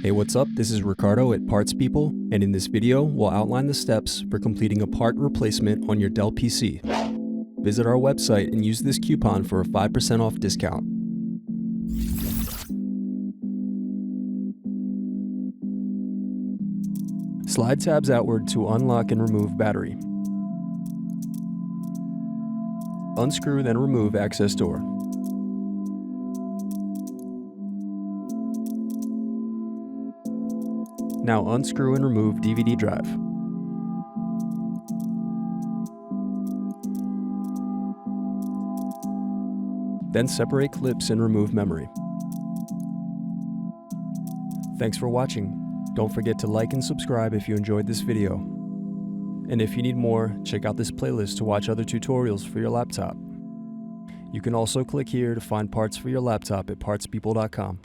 Hey, what's up? This is Ricardo at Parts People, and in this video, we'll outline the steps for completing a part replacement on your Dell PC. Visit our website and use this coupon for a 5% off discount. Slide tabs outward to unlock and remove battery. Unscrew, then remove access door. Now unscrew and remove DVD drive. Then separate clips and remove memory. Thanks for watching. Don't forget to like and subscribe if you enjoyed this video. And if you need more, check out this playlist to watch other tutorials for your laptop. You can also click here to find parts for your laptop at partspeople.com.